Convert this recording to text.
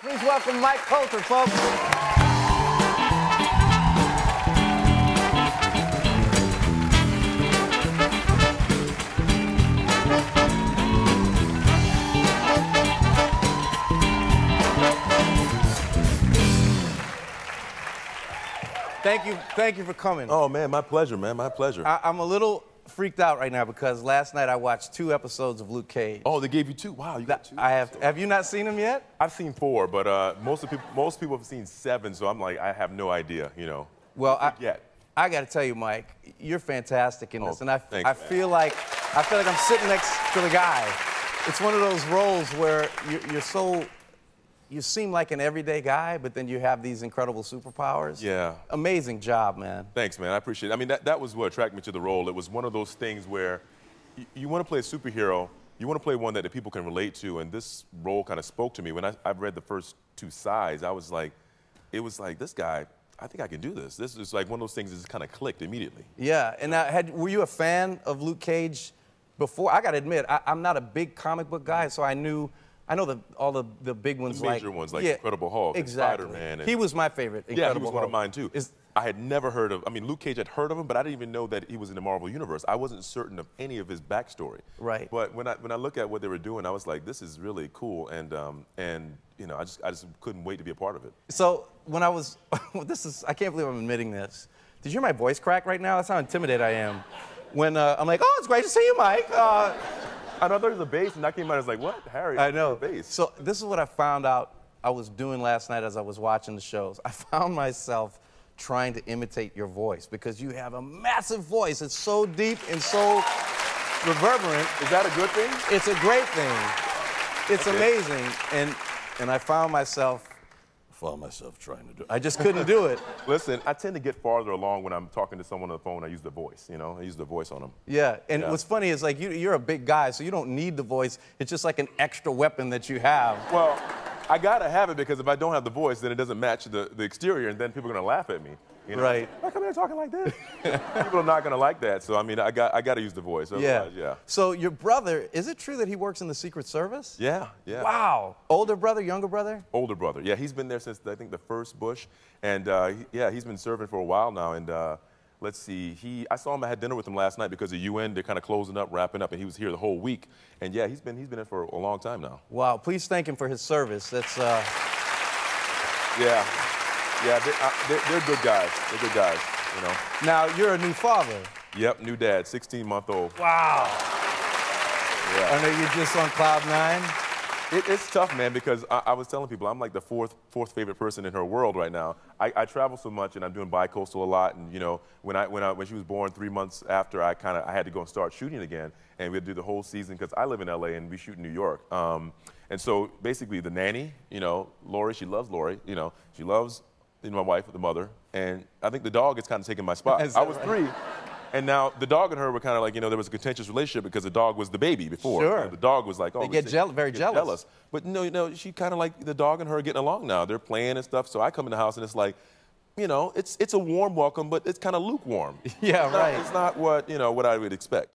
Please welcome Mike Colter, folks. Thank you for coming. Oh man, my pleasure, man, my pleasure. I'm a little freaked out right now because last night I watched 2 episodes of Luke Cage. Oh, they gave you 2. Wow, you got 2. I have. Have you not seen them yet? I've seen 4, but most people have seen 7, so I'm like, I have no idea, you know. Well, I got to tell you, Mike, you're fantastic in this, and I feel like I'm sitting next to the guy. It's one of those roles where you seem like an everyday guy, but then you have these incredible superpowers. Yeah. Amazing job, man. Thanks, man. I appreciate it. I mean, that was what attracted me to the role. It was one of those things where you want to play a superhero, you want to play one that the people can relate to, and this role kind of spoke to me. When I read the first 2 sides, it was like, this guy, I think I can do this. This is like one of those things that just kind of clicked immediately. Yeah, and now, were you a fan of Luke Cage before? I got to admit, I'm not a big comic book guy, so I know all the big ones, the major ones, like Incredible Hulk, exactly. and Spider-Man. He was my favorite. Yeah, he was one of mine too. I had never heard of. I mean, Luke Cage, I'd heard of him, but I didn't even know that he was in the Marvel universe. I wasn't certain of any of his backstory. Right. But when I look at what they were doing, I was like, this is really cool, and you know, I just couldn't wait to be a part of it. So when I was, I can't believe I'm admitting this. Did you hear my voice crack right now? That's how intimidated I am. When I'm like, oh, it's great to see you, Mike. I thought there was a bass, and I came out, I was like, what? Harry, I know. Bass. So this is what I found out I was doing last night as I was watching the shows. I found myself trying to imitate your voice because you have a massive voice. It's so deep and so reverberant. Is that a good thing? It's a great thing. It's amazing. And I found myself trying to do it. I just couldn't do it. Listen, I tend to get farther along when I'm talking to someone on the phone. I use the voice, you know? I use the voice on them. Yeah, and what's funny is, like, you're a big guy, so you don't need the voice. It's just like an extra weapon that you have. Well, I gotta have it because if I don't have the voice, then it doesn't match the exterior, and then people are gonna laugh at me. You know? Right. Why come here talking like this? People are not gonna like that, so I mean, I gotta use the voice. Yeah. So your brother, is it true that he works in the Secret Service? Yeah. Wow. Older brother, younger brother? Older brother. Yeah, he's been there since I think the first Bush, and he's been serving for a while now. And let's see, I saw him. I had dinner with him last night because of UN. They're kind of closing up, wrapping up, and he was here the whole week. And yeah, he's been in for a long time now. Wow. Please thank him for his service. That's. Yeah, they're good guys. They're good guys, you know. Now, you're a new father. Yep, new dad, 16-month-old. Wow. Yeah. I know you're just on cloud 9. It's tough, man, because I was telling people I'm like the fourth favorite person in her world right now. I travel so much, and I'm doing bi-coastal a lot. And you know, when she was born 3 months after, I had to go and start shooting again, and we had to do the whole season because I live in LA and we shoot in New York. And so basically, the nanny, you know, Lori, she loves Lori. You know, she loves my wife, the mother, and I think the dog is kind of taking my spot. I was 3. And now the dog and her were kind of like, you know, there was a contentious relationship because the dog was the baby before. Sure. You know, the dog was like, oh, they get very jealous. But no, she kind of like the dog and her are getting along now. They're playing and stuff. So I come in the house and it's like, you know, it's a warm welcome, but it's kind of lukewarm. Yeah, right. It's not what I would expect.